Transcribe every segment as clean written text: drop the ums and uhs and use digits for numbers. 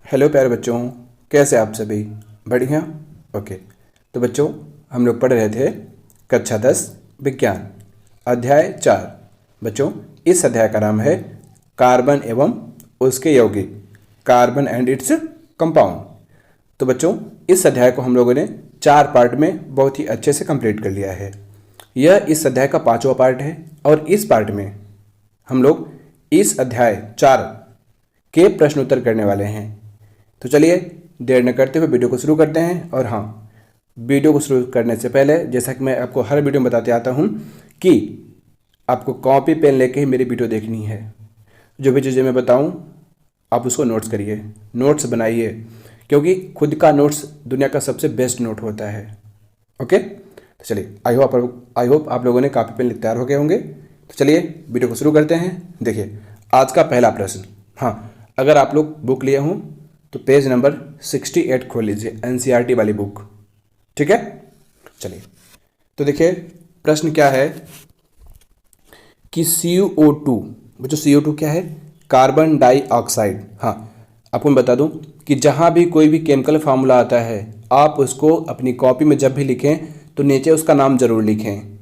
Hello प्यारे बच्चों, कैसे आप सभी? बढ़िया। ओके। तो बच्चों, हम लोग पढ़ रहे थे कक्षा 10 विज्ञान अध्याय 4। बच्चों, इस अध्याय का नाम है कार्बन एवं उसके यौगिक, कार्बन एंड इट्स कंपाउंड। तो बच्चों, इस अध्याय को हम लोगों ने 4 पार्ट में बहुत ही अच्छे से कंप्लीट कर लिया है। यह इस अध्याय का 5वां पार्ट है और इस पार्ट में हम लोग इस अध्याय 4 के प्रश्न उत्तर करने वाले हैं। तो चलिए देर न करते हुए वीडियो को शुरू करते हैं। और हाँ, वीडियो को शुरू करने से पहले, जैसा कि मैं आपको हर वीडियो में बताते आता हूँ कि आपको कॉपी पेन लेके ही मेरी वीडियो देखनी है। जो भी चीज़ें मैं बताऊँ आप उसको नोट्स करिए, नोट्स बनाइए, क्योंकि खुद का नोट्स दुनिया का सबसे बेस्ट नोट होता है। ओके, तो चलिए, आई होप आप लोगों ने कॉपी पेन लेकर तैयार हो गए होंगे। तो चलिए वीडियो को शुरू करते हैं। देखिए, आज का पहला प्रश्न। हाँ, अगर आप लोग बुक लिए हों तो पेज नंबर 68 खोल लीजिए, एनसीईआरटी वाली बुक। ठीक है, चलिए। तो देखिए प्रश्न क्या है कि CO2, बच्चों CO2 क्या है? Carbon dioxide. हाँ, आपको मैं बता दूं कि जहां भी कोई भी केमिकल फार्मूला आता है, आप उसको अपनी कॉपी में जब भी लिखें तो नीचे उसका नाम जरूर लिखें।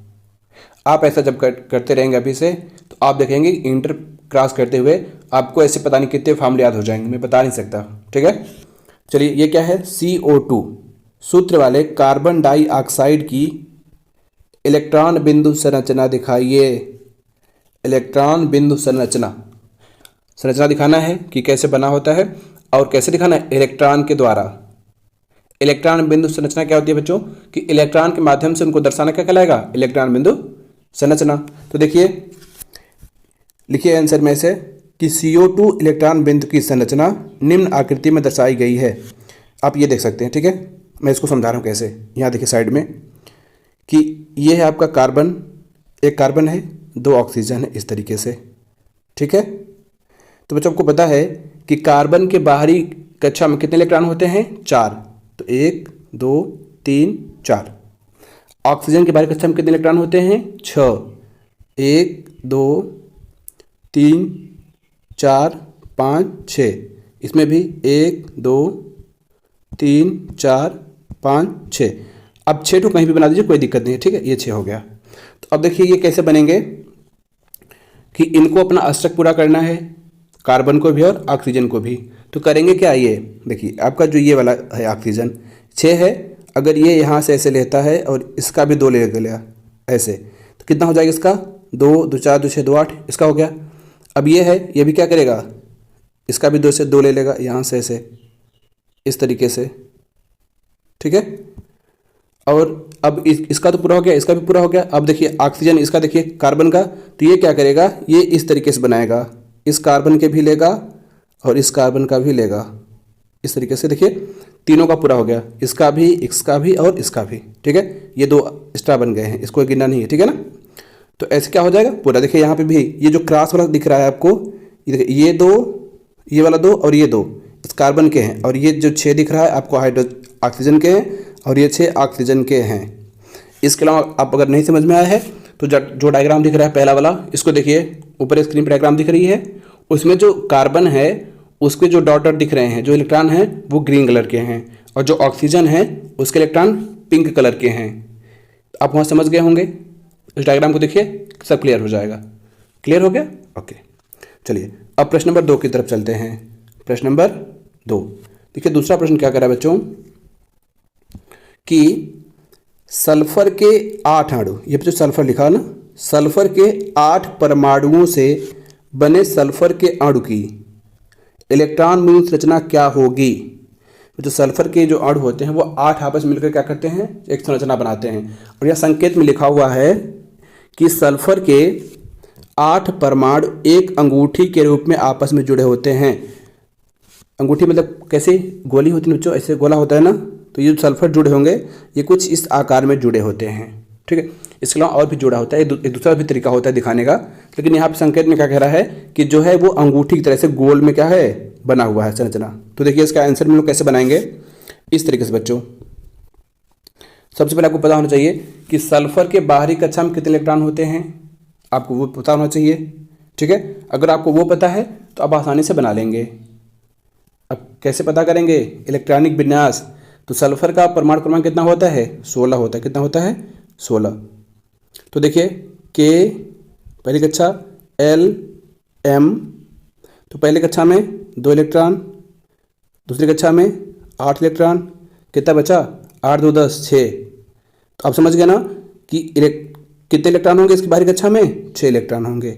आप ऐसा जब करते रहेंगे अभी से, तो आप देखेंगे इंटर क्रॉस करते हुए आपको ऐसे पता नहीं कितने फार्मूले याद हो जाएंगे, मैं बता नहीं सकता। ठीक है, चलिए, ये क्या है? CO2 सूत्र वाले कार्बन डाइऑक्साइड की इलेक्ट्रॉन बिंदु संरचना दिखाइए। इलेक्ट्रॉन बिंदु संरचना दिखाना है कि कैसे बना होता है और कैसे दिखाना है? इलेक्ट्रॉन के द्वारा। इलेक्ट्रॉन बिंदु संरचना क्या होती है बच्चों? कि इलेक्ट्रॉन के माध्यम से उनको दर्शाना क्या कहलाएगा? इलेक्ट्रॉन बिंदु संरचना। तो देखिए, लिखिए आंसर में से कि CO2 इलेक्ट्रॉन बिंदु की संरचना निम्न आकृति में दर्शाई गई है। आप ये देख सकते हैं। ठीक है, मैं इसको समझा रहा हूँ कैसे। यहाँ देखिए साइड में कि ये है आपका कार्बन, एक कार्बन है, 2 ऑक्सीजन है, इस तरीके से। ठीक है, तो बच्चों आपको पता है कि कार्बन के बाहरी कक्षा में कितने इलेक्ट्रॉन होते हैं? 4। तो 1 2 3 4। ऑक्सीजन के बाहरी कक्षा में कितने इलेक्ट्रॉन होते हैं? 6। 1 2 3 4 5 6। इसमें भी 1 2 3 4 5 6। अब 6 तो कहीं भी बना दीजिए, कोई दिक्कत नहीं है। ठीक है, ये 6 हो गया। तो अब देखिए ये कैसे बनेंगे कि इनको अपना अष्टक पूरा करना है, कार्बन को भी और ऑक्सीजन को भी। तो करेंगे क्या? ये देखिए, आपका जो ये वाला है ऑक्सीजन 6 है, अगर ये यहाँ से ऐसे लेता है और इसका भी 2 ले लिया ऐसे, तो कितना हो जाएगा इसका? 2 2 4 2 6 2 8, इसका हो गया। अब ये है, ये भी क्या करेगा? इसका भी 2 से 2 ले लेगा यहाँ से ऐसे, इस तरीके से। ठीक है, और अब इसका तो पूरा हो गया, इसका भी पूरा हो गया। अब देखिए ऑक्सीजन, इसका देखिए कार्बन का, तो ये क्या करेगा? ये इस तरीके से बनाएगा, इस कार्बन के भी लेगा और इस कार्बन का भी लेगा, इस तरीके से। देखिए तीनों का पूरा हो गया, इसका भी, इसका भी और इसका भी। ठीक है, ये 2 एक्स्ट्रा बन गए हैं, इसको गिनना नहीं है। ठीक है ना, तो ऐसे क्या हो जाएगा पूरा। देखिए यहाँ पे भी ये जो क्रॉस वाला दिख रहा है आपको, ये देखिए, ये 2, ये वाला 2 और ये 2 इस कार्बन के हैं, और ये जो 6 दिख रहा है आपको ऑक्सीजन के हैं, और ये 6 ऑक्सीजन के हैं। इसके अलावा आप अगर नहीं समझ में आया है तो जो डायग्राम दिख रहा है पहला वाला, इसको देखिए, ऊपर स्क्रीन पर डायग्राम दिख रही है, उसमें जो कार्बन है उसके जो डॉट दिख रहे हैं, जो इलेक्ट्रॉन हैं वो ग्रीन कलर के हैं, और जो ऑक्सीजन है उसके इलेक्ट्रॉन पिंक कलर के हैं। आप वहाँ समझ गए होंगे। इस डायग्राम को देखिए, सब क्लियर हो जाएगा। क्लियर हो गया? ओके, चलिए अब प्रश्न नंबर 2 की तरफ चलते हैं। प्रश्न नंबर 2 देखिए, दूसरा प्रश्न क्या कर रहा है बच्चों कि सल्फर के 8 अणु, ये जो सल्फर लिखा ना, सल्फर के 8 परमाणुओं से बने सल्फर के अणु की इलेक्ट्रॉन बिंदु संरचना क्या होगी? जो सल्फर के जो अणु होते हैं वो 8 आपस में मिलकर क्या करते हैं? एक संरचना बनाते हैं। और यह संकेत में लिखा हुआ है कि सल्फर के 8 परमाणु एक अंगूठी के रूप में आपस में जुड़े होते हैं। अंगूठी मतलब कैसे? गोली होती है बच्चों, ऐसे गोला होता है ना, तो ये सल्फर जुड़े होंगे, ये कुछ इस आकार में जुड़े होते हैं। ठीक है, इसके अलावा और भी जुड़ा होता है, एक दूसरा भी तरीका होता है दिखाने का, लेकिन यहाँ पे संकेत में क्या कह रहा है कि जो है वो अंगूठी की तरह से गोल में क्या है? बना हुआ है संरचना। तो देखिए इसका आंसर हम लोग कैसे बनाएंगे? इस तरीके से बच्चों, सबसे पहले आपको पता होना चाहिए कि सल्फर के बाहरी कक्षा में कितने इलेक्ट्रॉन होते हैं, आपको वो पता होना चाहिए। ठीक है, अगर आपको वो पता है तो आप आसानी से बना लेंगे। अब कैसे पता करेंगे इलेक्ट्रॉनिक विन्यास? तो सल्फर का परमाणु क्रमांक कितना होता है? 16 होता है। कितना होता है? 16। तो देखिए के पहली कक्षा, एल, एम, तो पहली कक्षा में 2 इलेक्ट्रॉन, दूसरी कक्षा में 8 इलेक्ट्रॉन, कितना बचा? 8 2 10 6। तो आप समझ गए ना कि कितने इलेक्ट्रॉन होंगे इसकी बाहरी कक्षा में? 6 इलेक्ट्रॉन होंगे,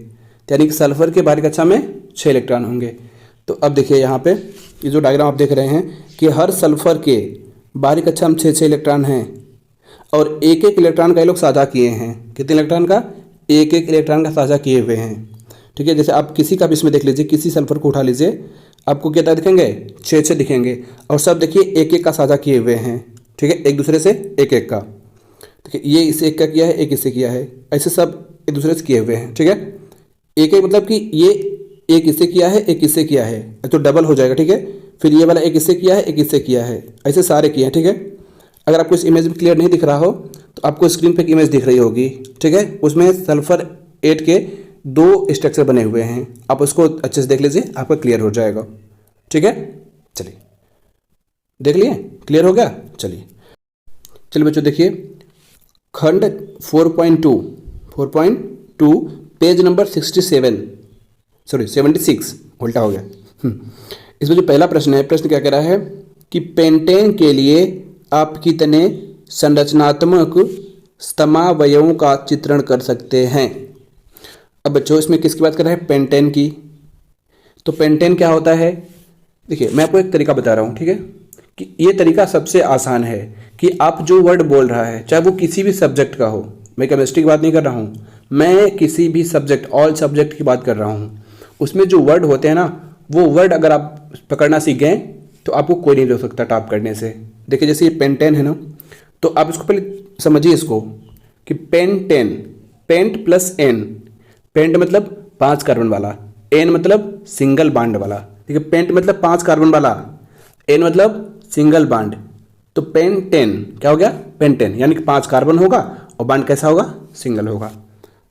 यानी कि सल्फर के बाहरी कक्षा में 6 इलेक्ट्रॉन होंगे। तो अब देखिए यहाँ पे ये जो डायग्राम आप देख रहे हैं कि हर सल्फर के बाहरी कक्षा में 6 इलेक्ट्रॉन हैं और एक एक इलेक्ट्रॉन का ये लोग साझा किए हैं। कितने इलेक्ट्रॉन का? एक एक इलेक्ट्रॉन का साझा किए हुए हैं। ठीक है, जैसे आप किसी का भी इसमें देख लीजिए, किसी सल्फर को उठा लीजिए, आपको कितना दिखेंगे? 6 दिखेंगे। और सब देखिए एक एक का साझा किए हुए हैं। ठीक है, एक दूसरे से एक एक का। देखिए ये इस एक का किया है, एक इससे किया है, ऐसे सब एक दूसरे से किए हुए हैं। ठीक है, एक एक मतलब कि ये एक इससे किया है, एक इससे किया है, तो डबल हो जाएगा। ठीक है, फिर ये वाला एक इससे किया है, एक इससे किया है, ऐसे सारे किए हैं। ठीक है, अगर आपको इस इमेज में क्लियर नहीं दिख रहा हो तो आपको स्क्रीन पे एक इमेज दिख रही होगी। ठीक है, उसमें सल्फर 8 के 2 स्ट्रक्चर बने हुए हैं, आप उसको अच्छे से देख लीजिए, आपका क्लियर हो जाएगा। ठीक है, चलिए देख लिए, क्लियर हो गया। चलिए बच्चों देखिए खंड 4.2 पेज नंबर 76 उल्टा हो गया। इसमें जो पहला प्रश्न है, प्रश्न क्या कह रहा है कि पेंटेन के लिए आप कितने संरचनात्मक स्तमावयवों का चित्रण कर सकते हैं? अब बच्चों इसमें किसकी बात कर रहे हैं? पेंटेन की। तो पेंटेन क्या होता है? देखिए मैं आपको एक तरीका बता रहा हूँ। ठीक है, कि ये तरीका सबसे आसान है कि आप जो वर्ड बोल रहा है, चाहे वो किसी भी सब्जेक्ट का हो, मैं केमिस्ट्री की बात नहीं कर रहा हूँ, मैं किसी भी सब्जेक्ट, ऑल सब्जेक्ट की बात कर रहा हूँ, उसमें जो वर्ड होते हैं ना, वो वर्ड अगर आप पकड़ना सीख गए तो आपको कोई नहीं रोक सकता टॉप करने से। देखिए जैसे ये पेंटेन है ना, तो आप इसको पहले समझिए इसको कि pentane, pent plus n, pent मतलब 5 कार्बन वाला, एन मतलब सिंगल बॉन्ड वाला। ठीक है, पेंट मतलब 5 कार्बन वाला, एन मतलब सिंगल बॉन्ड, तो पेंटेन क्या हो गया? पेंटेन, यानी कि 5 कार्बन होगा और बॉन्ड कैसा होगा? सिंगल होगा।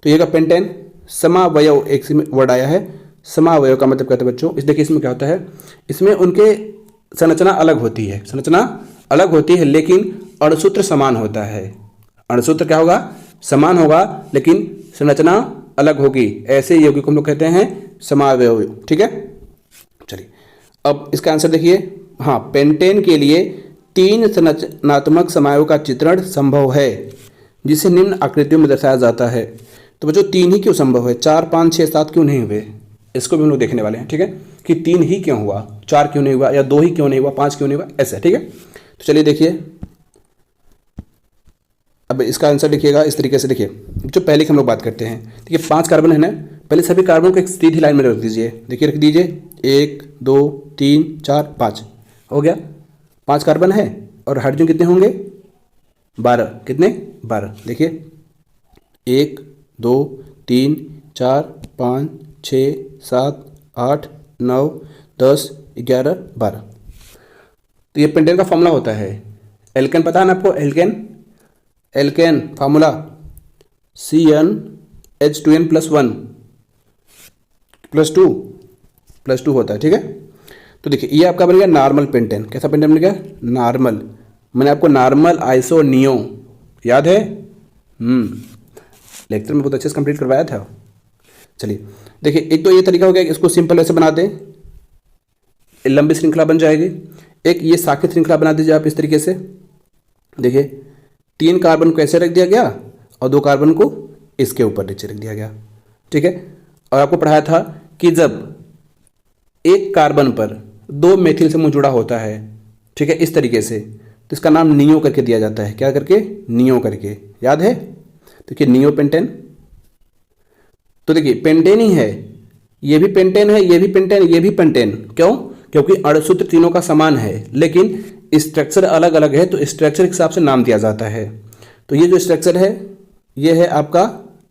तो ये का पेंटेन। समावयव एक वर्ड आया है, समावयव का मतलब कहते हैं बच्चों, इस देखिए इसमें क्या होता है, इसमें उनके संरचना अलग होती है, संरचना अलग होती है लेकिन अणुसूत्र समान होता है। अणुसूत्र क्या होगा? समान होगा लेकिन संरचना अलग होगी। ऐसे यौगिक को हम लोग कहते हैं समावयव। ठीक है, चलिए अब इसका आंसर देखिए। हाँ, पेंटेन के लिए 3 संरचनात्मक समावयव का चित्रण संभव है जिसे निम्न आकृतियों में दर्शाया जाता है। तो बच्चों 3 ही क्यों संभव है? 4 5 6 7 क्यों नहीं हुए? इसको भी हम लोग देखने वाले हैं। ठीक है, कि 3 ही क्यों हुआ, 4 क्यों नहीं हुआ, या 2 ही क्यों नहीं हुआ, 5 क्यों नहीं हुआ, ऐसे। ठीक है, तो चलिए देखिए, अब इसका आंसर लिखिएगा इस तरीके से। देखिए जो पहले की हम लोग बात करते हैं, देखिए 5 कार्बन है ना, पहले सभी कार्बन को एक सीधी लाइन में रख दीजिए। देखिए रख दीजिए, 1 2 3 4 5 हो गया, 5 कार्बन है। और हाइड्रोजन कितने होंगे? 12। कितने? 12। देखिए 1 2 3 4 5 6 7 8 9 10 11 12। तो ये पेंटेन का फॉर्मूला होता है। एल्केन पता है ना आपको? एल्केन फार्मूला CnH2n+1 +2 होता है। ठीक है, तो देखिए ये आपका बन गया नॉर्मल पेंटेन। कैसा पेंटेन बन गया? नॉर्मल। मैंने आपको नॉर्मल, आइसो, नियो याद है? लेक्चर में बहुत अच्छे से कंप्लीट करवाया था। चलिए देखिए, एक तो ये तरीका हो गया, इसको सिंपल ऐसे बना दें, लंबी श्रृंखला बन जाएगी। एक ये साखी श्रृंखला बना दीजिए आप इस तरीके से। देखिए 3 कार्बन को ऐसे रख दिया गया और 2 कार्बन को इसके ऊपर नीचे रख दिया गया। ठीक है, और आपको पढ़ाया था कि जब एक कार्बन पर 2 मेथिल समूह जुड़ा होता है, ठीक है, इस तरीके से, तो इसका नाम नियो करके दिया जाता है। क्या करके? नियो करके, याद है? देखिए नियो पेंटेन। तो देखिए पेंटेन ही है, ये भी पेंटेन है, ये भी पेंटेन, ये भी पेंटेन। क्यों? क्योंकि अणुसूत्र तीनों का समान है लेकिन स्ट्रक्चर अलग अलग है, तो स्ट्रक्चर के हिसाब से नाम दिया जाता है। तो ये जो स्ट्रक्चर है ये है आपका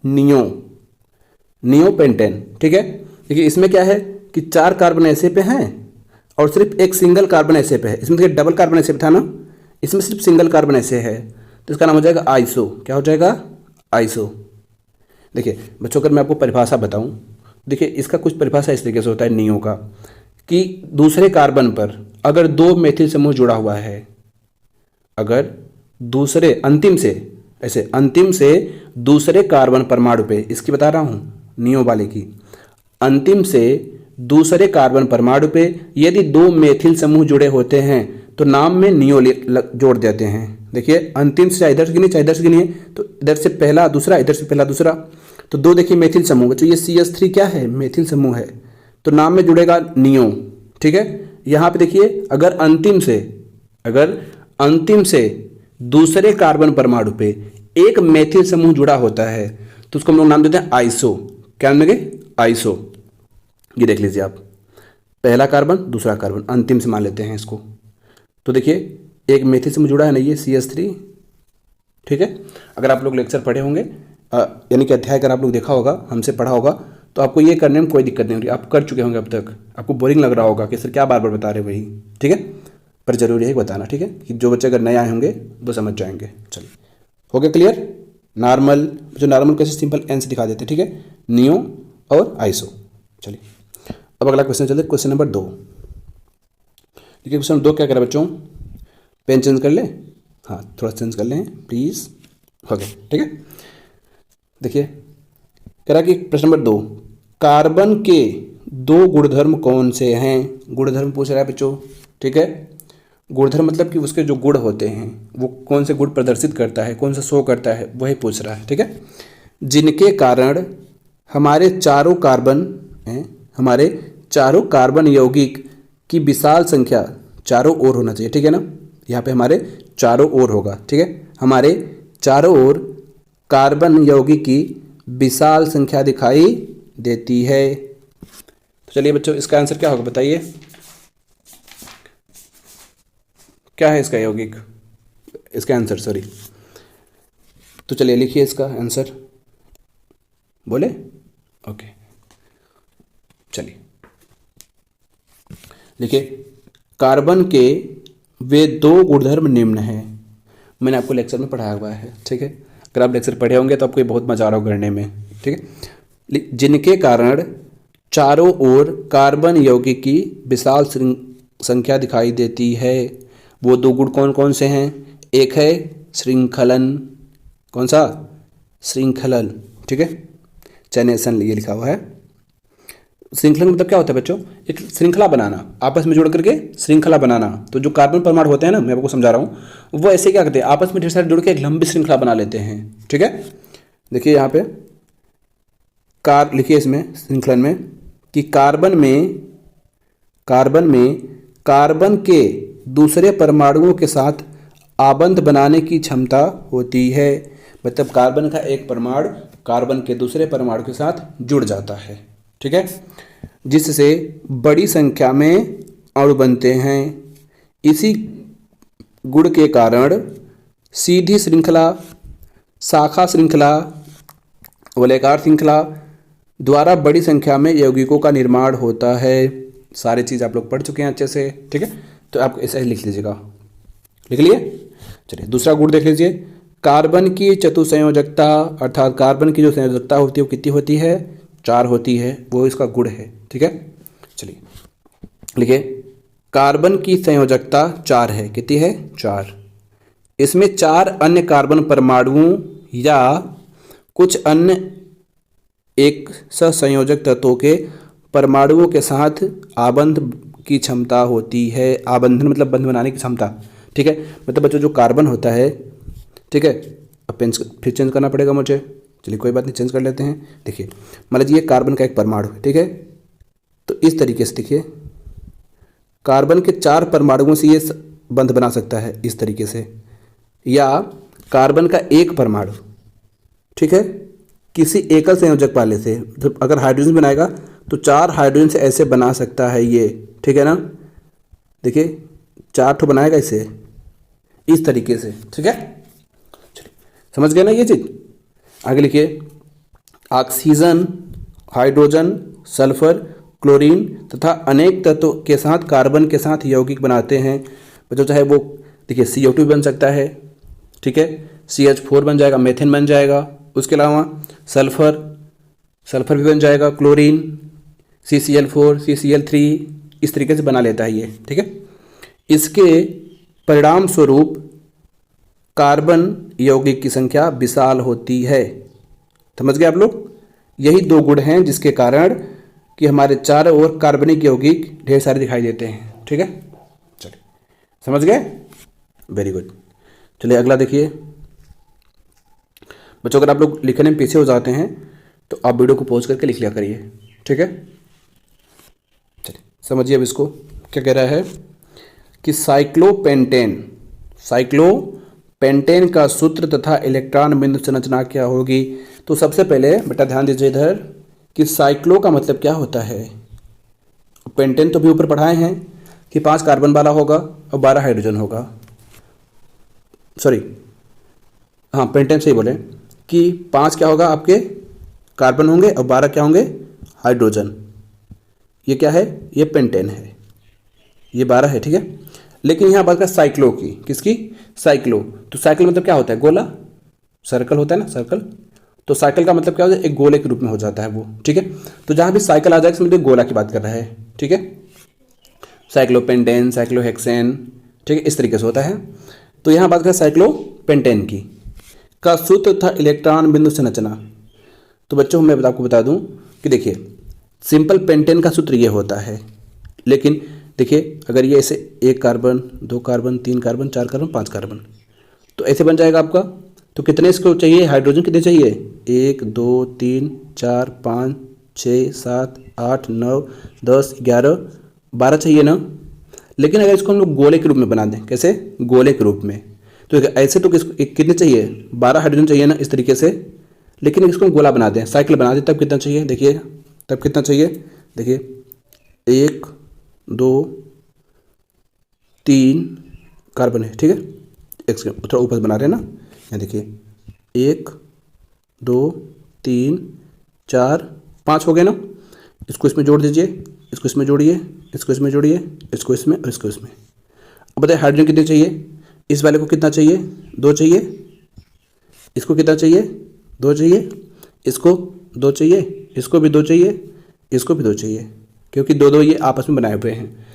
नियो पेंटेन। ठीक है, देखिए इसमें क्या है कि 4 कार्बन ऐसे पे हैं और सिर्फ एक सिंगल कार्बन ऐसे पे है। इसमें देखिए डबल कार्बन ऐसे पे था ना, इसमें सिर्फ सिंगल कार्बन ऐसे है, तो इसका नाम हो जाएगा आइसो। क्या हो जाएगा? आइसो। देखिए बच्चों, अगर मैं आपको परिभाषा बताऊं, देखिए इसका कुछ परिभाषा इस तरीके से होता है नियो का, कि दूसरे कार्बन पर अगर 2 मेथिल समूह जुड़ा हुआ है, अगर दूसरे अंतिम से ऐसे अंतिम से दूसरे कार्बन परमाणु पे, इसकी बता रहा हूँ नियो वाले की, अंतिम से दूसरे कार्बन परमाणु पे यदि 2 मेथिल समूह जुड़े होते हैं तो नाम में नियो जोड़ देते हैं। देखिए अंतिम से चाहे इधर से गिनिए चाहे इधर से गिनिए, तो इधर से पहला दूसरा, इधर से पहला दूसरा, तो 2 देखिए मेथिल समूह, बच्चों ये CH3 क्या है, मेथिल समूह है, तो नाम में जुड़ेगा नियो। ठीक है, यहाँ पे देखिए अगर अंतिम से दूसरे कार्बन परमाणु पे एक मेथिल समूह जुड़ा होता है तो उसको हम लोग नाम देते हैं आइसो। क्या नाम देंगे, आइसो। ये देख लीजिए आप, पहला कार्बन दूसरा कार्बन अंतिम से मान लेते हैं इसको, तो देखिए एक मेथिल समूह जुड़ा है ना, ये CH3। ठीक है, अगर आप लोग लेक्चर पढ़े होंगे यानी कि अध्याय अगर आप लोग देखा होगा, हमसे पढ़ा होगा, तो आपको ये करने में कोई दिक्कत नहीं होगी, आप कर चुके होंगे अब तक। आपको बोरिंग लग रहा होगा कि सर क्या बार बार बता रहे वही, ठीक है, पर जरूरी है बताना। ठीक है, कि जो बच्चे अगर नए आए होंगे वो समझ जाएंगे। चलिए हो गया क्लियर। नॉर्मल, जो नॉर्मल कैसे सिंपल एन से दिखा देते, ठीक है, नियो और आइसो। चलिए अब अगला क्वेश्चन चलते, क्वेश्चन नंबर 2। देखिए क्वेश्चन 2 क्या कह रहा है बच्चों, पेन चेंज कर ले, हाँ थोड़ा चेंज कर लें प्लीज़। हो गया, ठीक है। देखिए कह रहा है कि प्रश्न नंबर 2, कार्बन के 2 गुणधर्म कौन से हैं। गुणधर्म पूछ रहा है बच्चों। ठीक है, गुणधर्म मतलब कि उसके जो गुण होते हैं वो कौन से गुण प्रदर्शित करता है, कौन सा शो करता है, वही पूछ रहा है। ठीक है, जिनके कारण हमारे चारों कार्बन यौगिक की विशाल संख्या चारों ओर होना चाहिए। ठीक है ना, यहाँ पे हमारे चारों ओर होगा। ठीक है, हमारे चारों ओर कार्बन यौगिक की विशाल संख्या दिखाई देती है। तो चलिए बच्चों इसका आंसर क्या होगा बताइए, क्या है इसका यौगिक, इसका आंसर सॉरी। तो चलिए लिखिए इसका आंसर, बोले ओके। चलिए लिखिए, कार्बन के वे 2 गुणधर्म निम्न हैं। मैंने आपको लेक्चर में पढ़ाया हुआ है। ठीक है, अगर आप लेक्चर पढ़े होंगे तो आपको ये बहुत मजा आ रहा हो करने में। ठीक है, जिनके कारण चारों ओर कार्बन यौगिक की विशाल संख्या दिखाई देती है। वो 2 गुण कौन कौन से हैं, एक है श्रृंखलन, कौन सा, श्रृंखलन। ठीक है, चयनेशन ये लिखा हुआ है। श्रृंखलन मतलब क्या होता है बच्चों, एक श्रृंखला बनाना, आपस में जुड़ करके श्रृंखला बनाना। तो जो कार्बन परमाणु होते हैं ना, मैं आपको समझा रहा हूँ, वो ऐसे क्या करते हैं, आपस में ढेर सारे जुड़ के एक लंबी श्रृंखला बना लेते हैं। ठीक है, देखिए यहाँ पे लिखिए इसमें श्रृंखलन में कि कार्बन में कार्बन के दूसरे परमाणुओं के साथ आबंध बनाने की क्षमता होती है। मतलब कार्बन का एक परमाणु कार्बन के दूसरे परमाणु के साथ जुड़ जाता है। ठीक है, जिससे बड़ी संख्या में अणु बनते हैं। इसी गुण के कारण सीधी श्रृंखला, शाखा श्रृंखला, वलयाकार श्रृंखला द्वारा बड़ी संख्या में यौगिकों का निर्माण होता है। सारी चीज़ आप लोग पढ़ चुके हैं अच्छे से। ठीक है, तो आप ऐसे ही लिख लीजिएगा, लिख लिए। चलिए दूसरा गुण देख लीजिए, कार्बन की चतुसंयोजकता, अर्थात कार्बन की जो संयोजकता होती है वो कितनी होती है, 4 होती है, वो इसका गुण है। ठीक है, चलिए लिखिए, कार्बन की संयोजकता 4 है, कितनी है, 4। इसमें 4 अन्य कार्बन परमाणुओं या कुछ अन्य एक सहसंयोजक तत्वों के परमाणुओं के साथ आबंध की क्षमता होती है। आबंधन मतलब बंध बनाने की क्षमता। ठीक है, मतलब बच्चों जो कार्बन होता है, ठीक है, अब पेन फिर चेंज करना पड़ेगा मुझे। चलिए कोई बात नहीं, चेंज कर लेते हैं। देखिए मान लीजिए कार्बन का एक परमाणु है। ठीक है, तो इस तरीके से देखिए कार्बन के 4 परमाणुओं से ये बंध बना सकता है इस तरीके से, या कार्बन का एक परमाणु, ठीक है, किसी एकल संयोजक वाले से, जब अगर हाइड्रोजन बनाएगा तो 4 हाइड्रोजन से ऐसे बना सकता है ये। ठीक है ना, देखिए 4 ठो बनाएगा इसे इस तरीके से। ठीक है, चलिए समझ गए ना ये चीज़। आगे लिखिए, ऑक्सीजन, हाइड्रोजन, सल्फर, क्लोरीन तथा अनेक तत्वों के साथ कार्बन के साथ यौगिक बनाते हैं। बच्चों चाहे वो देखिए CO2 बन सकता है, ठीक है, CH4 बन जाएगा, मेथेन बन जाएगा, उसके अलावा सल्फर भी बन जाएगा, क्लोरीन, CCl4, CCl3, इस तरीके से बना लेता है ये, ठीक है। इसके परिणाम स्वरूप कार्बन यौगिक की संख्या विशाल होती है। समझ गए आप लोग? यही दो गुण हैं जिसके कारण कि हमारे चारों ओर कार्बनिक यौगिक ढेर सारे दिखाई देते हैं, ठीक है। चलिए, समझ गए? Very good. चलिए अगला देखिए बच्चों, अगर आप लोग लिखने में पीछे हो जाते हैं तो आप वीडियो को पॉज करके लिख लिया करिए, ठीक है। चलिए समझिए अब इसको क्या कह रहा है कि साइक्लोपेंटेन का सूत्र तथा इलेक्ट्रॉन बिंदु संरचना क्या होगी। तो सबसे पहले बेटा ध्यान दीजिए इधर कि साइक्लो का मतलब क्या होता है। पेंटेन तो भी ऊपर पढ़ाए हैं कि 5 कार्बन वाला होगा और 12 हाइड्रोजन होगा। सॉरी, हाँ पेंटेन से ही बोले कि 5 क्या होगा आपके कार्बन होंगे और 12 क्या होंगे हाइड्रोजन। ये क्या है? ये पेंटेन है, ये 12 है, ठीक है। लेकिन यहाँ बात कर साइक्लो की, किसकी? साइक्लो। तो साइकिल मतलब क्या होता है? गोला, सर्कल होता है ना, सर्कल। तो साइकिल का मतलब क्या होता है? एक गोले के रूप में हो जाता है वो, ठीक है। तो जहाँ भी साइकिल आ जाएगा समझिए गोला की बात कर रहा है, ठीक है। साइक्लोपेंटेन, साइक्लोहेक्सेन, ठीक है, इस तरीके से होता है। तो यहाँ बात करें साइक्लोपेंटेन की का सूत्र था इलेक्ट्रॉन बिंदु संरचना। तो बच्चों मैं आपको बता दूं कि देखिए सिंपल पेंटेन का सूत्र ये होता है, लेकिन देखिए अगर ये ऐसे 1 carbon 2 carbon 3 carbon 4 carbon 5 carbon तो ऐसे बन जाएगा आपका। तो कितने इसको चाहिए? हाइड्रोजन कितने चाहिए? 1 2 3 4 5 6 7 8 9 10 11 12 चाहिए ना। लेकिन अगर इसको हम लोग गोले के रूप में बना दें, कैसे? गोले के रूप में, तो ऐसे तो कितने चाहिए? 12 हाइड्रोजन चाहिए ना, इस तरीके से। लेकिन इसको हम गोला बना दें, साइकिल बना दें, तब कितना चाहिए? देखिए तब कितना चाहिए? देखिए 1 2 3 कार्बन है, ठीक है। एक सेकंड थोड़ा ऊपर बना रहे हैं ना, यहाँ देखिए 1 2 3 4 5 हो गए ना। इसको इसमें जोड़ दीजिए, इसको इसमें जोड़िए, इसको इसमें जोड़िए, इसको इसमें और इसको इसमें। अब बताइए हाइड्रोजन कितने चाहिए? इस वाले को कितना चाहिए? 2 चाहिए। इसको कितना चाहिए? 2 चाहिए। इसको 2 चाहिए, इसको भी 2 चाहिए, इसको भी 2 चाहिए, क्योंकि 2 2 ये आपस में बनाए हुए हैं।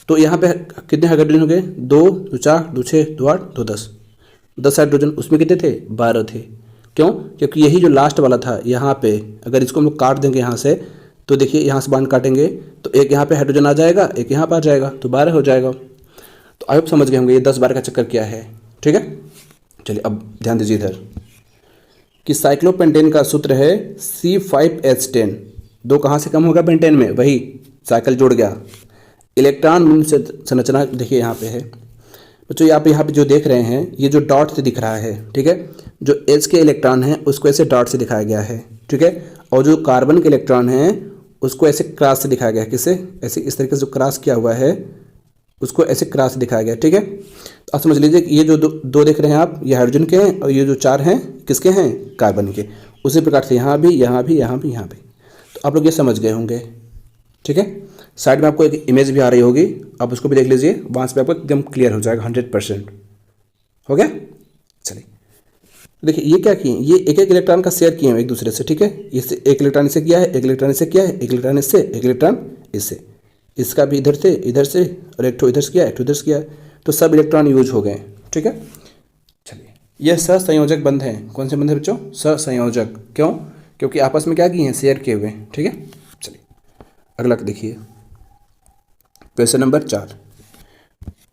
तो यहाँ पे कितने हाइड्रोजन हो गए? 2 2 4 2 6 2 8 2 10 हाइड्रोजन। उसमें कितने थे? 12 थे। क्यों? क्योंकि यही जो लास्ट वाला था यहाँ पे, अगर इसको हम लोग काट देंगे यहाँ से, तो देखिए यहाँ से बांध काटेंगे तो एक यहाँ पे हाइड्रोजन आ जाएगा, एक यहाँ पर आ जाएगा, तो 12 हो जाएगा। तो आई होप समझ गए होंगे ये 10 12 का चक्कर क्या है, ठीक है। चलिए अब ध्यान दीजिए इधर कि साइक्लोपेंटेन का सूत्र है C5H10। 2 कहाँ से कम होगा पेंटेन में? वही साइकिल जुड़ गया। इलेक्ट्रॉन बिंदु संरचना देखिए यहाँ पे है बच्चों, आप यहाँ पे जो देख रहे हैं ये जो डॉट से दिख रहा है, ठीक है। जो H के इलेक्ट्रॉन हैं उसको ऐसे डॉट से दिखाया गया है, ठीक है। और जो कार्बन के इलेक्ट्रॉन हैं उसको ऐसे क्रॉस से दिखाया गया है। किससे? ऐसे इस तरीके से जो क्रॉस किया हुआ है उसको ऐसे क्रॉस से दिखाया गया, ठीक है। तो आप समझ लीजिए कि ये जो दो देख रहे हैं आप, ये हाइड्रोजन के हैं और ये जो 4 हैं किसके हैं? कार्बन के। उसी प्रकार से यहाँ भी, यहाँ भी, यहाँ भी, यहाँ भी। तो आप लोग ये समझ गए होंगे, ठीक है। साइड में आपको एक इमेज भी आ रही होगी, आप उसको भी देख लीजिए, वहाँ से आपको एकदम क्लियर हो जाएगा 100%। हो गया? चलिए देखिए ये क्या किए, ये एक एक इलेक्ट्रॉन का शेयर किए हैं एक दूसरे से, ठीक है। इससे एक इलेक्ट्रॉन इससे किया है, एक इलेक्ट्रॉन इससे किया है, एक इलेक्ट्रॉन इससे, एक इलेक्ट्रॉन इससे, इसका भी इधर से और एक ठो इधर से किया है, एक ठो इधर से किया है। तो सब इलेक्ट्रॉन यूज हो गए, ठीक है। चलिए यह सहसंयोजक बंध है। कौन से बंध है बच्चों? सहसंयोजक। क्यों? क्योंकि आपस में क्या किए हैं? शेयर किए हुए हैं, ठीक है। चलिए अगला देखिए क्वेश्चन नंबर 4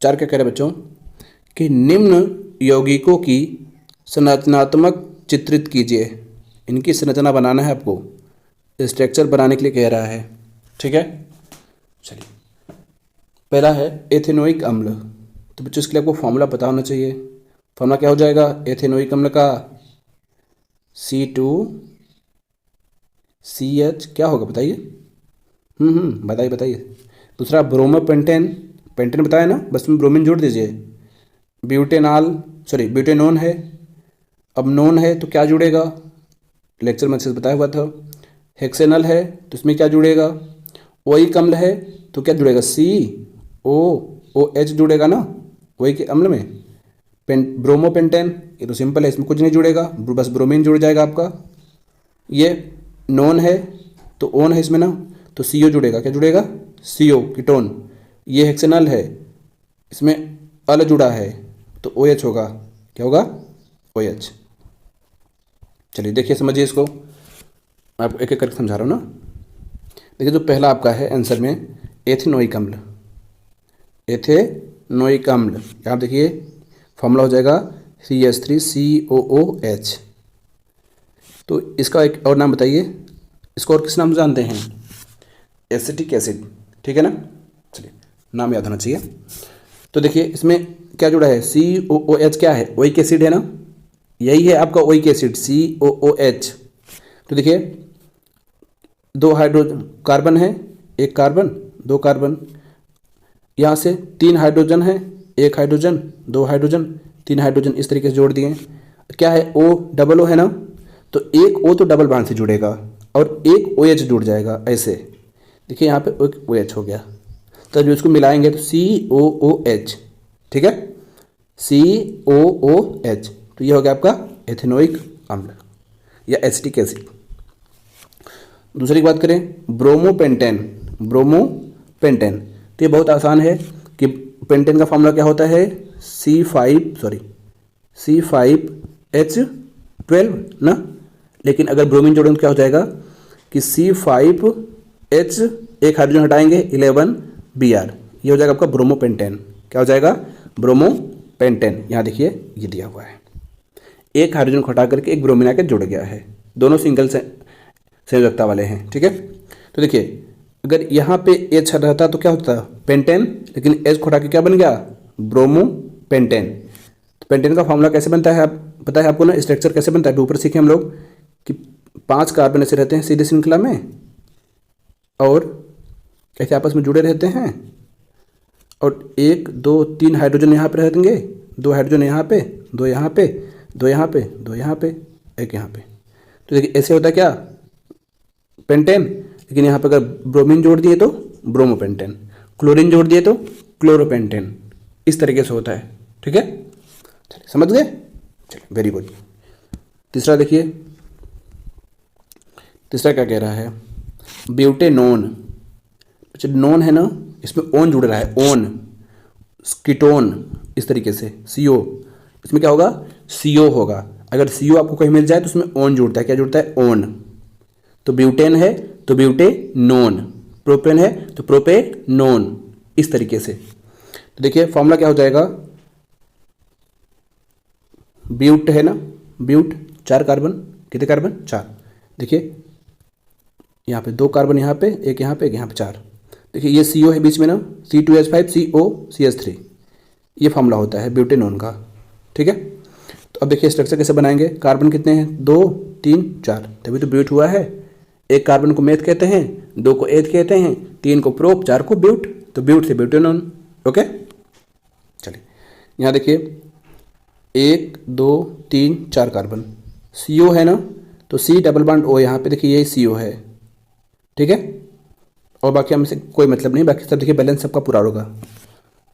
क्या कह रहे हैं बच्चों कि निम्न यौगिकों की संरचनात्मक चित्रित कीजिए। इनकी संरचना बनाना है आपको, स्ट्रक्चर बनाने के लिए कह रहा है, ठीक है। चलिए पहला है एथेनोइक अम्ल। तो बच्चों इसके लिए आपको फॉर्मूला पता होना चाहिए। फॉर्मूला क्या हो जाएगा एथेनोइक अम्ल का? C2CH क्या होगा बताइए? बताइए। दूसरा ब्रोमोपेंटेन, पेंटेन बताया ना, बस में ब्रोमीन जोड़ दीजिए। ब्यूटेनॉन है। अब नॉन है तो क्या जुड़ेगा? लेक्चर में अच्छे से बताया हुआ था। हेक्सेनल है तो इसमें क्या जुड़ेगा? ओइक अम्ल है तो क्या जुड़ेगा? COOH जुड़ेगा ना ओइक अम्ल में। ब्रोमोपेंटेन ये तो सिंपल है, इसमें कुछ नहीं जुड़ेगा, बस ब्रोमीन जुड़ जाएगा आपका। ये नॉन है तो ओन है इसमें ना, तो CO जुड़ेगा। क्या जुड़ेगा? CO कीटोन, ये हेक्सेनल है, इसमें अल जुड़ा है तो OH होगा, क्या होगा? OH। चलिए देखिए समझिए इसको, मैं आपको एक एक करके समझा रहा हूँ ना। देखिए जो पहला आपका है आंसर में एथेनोइक अम्ल, एथेनोइक अम्ल, यहाँ देखिए फॉर्मूला हो जाएगा CH3COOH। तो इसका एक और नाम बताइए, इसको और किस नाम से जानते हैं? एसिटिक एसिड, ठीक है ना। चलिए नाम याद होना चाहिए। तो देखिए इसमें क्या जुड़ा है? COOH क्या है? ओइक एसिड है ना, यही है आपका ओइक एसिड COOH। तो देखिए दो हाइड्रोजन कार्बन है, एक कार्बन दो कार्बन, यहाँ से 3 हाइड्रोजन है, एक हाइड्रोजन दो हाइड्रोजन, 3 हाइड्रोजन, इस तरीके से जोड़ दिए। क्या है? O डबल O है ना, तो एक O तो डबल बॉन्ड से जुड़ेगा और एक OH जुड़ जाएगा ऐसे। देखिए यहाँ पे एक OH हो गया, तो जो इसको मिलाएंगे तो COOH, ठीक है, COOH। तो ये हो गया आपका एथेनोइक अम्ल या एसिटिक एसिड। दूसरी बात करें ब्रोमोपेंटेन, ब्रोमोपेंटेन, तो ये बहुत आसान है कि पेंटेन का फॉर्मूला क्या होता है? C5H12 ना, लेकिन अगर ब्रोमीन जोड़ेंगे तो क्या हो जाएगा कि C5H, एक हाइड्रोजन हटाएंगे 11Br, ये हो जाएगा आपका ब्रोमोपेंटेन। क्या हो जाएगा? ब्रोमोपेंटेन। यहाँ देखिए ये दिया हुआ है, एक हाइड्रोजन को हटा करके एक ब्रोमीन आकर जुड़ गया है, दोनों सिंगल से संयोजकता वाले हैं, ठीक है। तो देखिए अगर यहाँ पे H रहता तो क्या होता? पेंटेन, लेकिन H को हटा के क्या बन गया? ब्रोमोपेंटेन। तो पेंटेन का फॉर्मूला कैसे बनता है आप पता है आपको ना, स्ट्रक्चर कैसे बनता है? ऊपर सीखे हम लोग कि 5 कार्बन ऐसे रहते हैं सीधे श्रृंखला में और कैसे आपस में जुड़े रहते हैं, और 1 2 3 हाइड्रोजन यहाँ पे रहेंगे, 2 हाइड्रोजन यहाँ पे, 2 यहाँ पे, 2 यहाँ पे, 2 यहाँ पे, 1 यहाँ पे। तो देखिए ऐसे होता है क्या? पेंटेन, लेकिन यहाँ पे अगर ब्रोमीन जोड़ दिए तो ब्रोमोपेंटेन, क्लोरीन जोड़ दिए तो क्लोरोपेंटेन, इस तरीके से होता है, ठीक है। चलिए समझ गए, चलिए वेरी गुड। तीसरा देखिए, तीसरा क्या कह रहा है? ब्यूटेनोन। अच्छा नोन है ना, इसमें ओन जुड़ रहा है, ओन कीटोन, इस तरीके से CO, इसमें क्या होगा? CO होगा। अगर CO आपको कहीं मिल जाए तो उसमें ओन जुड़ता है, क्या जुड़ता है? ओन। तो ब्यूटेन है तो ब्यूटेनोन, प्रोपेन है तो प्रोपेनोन, इस तरीके से। तो देखिए फॉर्मूला क्या हो जाएगा? ब्यूट है ना, ब्यूट, 4 कार्बन, कितने कार्बन? 4। देखिए यहाँ पे 2 कार्बन यहाँ पे, एक यहाँ पे, एक यहाँ पे, 4। देखिए ये CO है बीच में ना, C2H5COCH3, ये फॉर्मूला होता है ब्यूटेनोन का, ठीक है। तो अब देखिए स्ट्रक्चर कैसे बनाएंगे? कार्बन कितने हैं? 2 3 4, तभी तो ब्यूट हुआ है। एक कार्बन को मेथ कहते हैं, 2 को एथ कहते हैं, 3 को प्रोप, 4 को ब्यूट, तो ब्यूट से ब्यूटेनोन, ओके। चलिए यहाँ देखिए 1 2 3 4 कार्बन, CO है ना, तो C डबल बॉन्ड O, यहाँ पे देखिए यही CO है, ठीक है। और बाकी हमसे कोई मतलब नहीं, बाकी सब देखिए बैलेंस सबका पूरा होगा,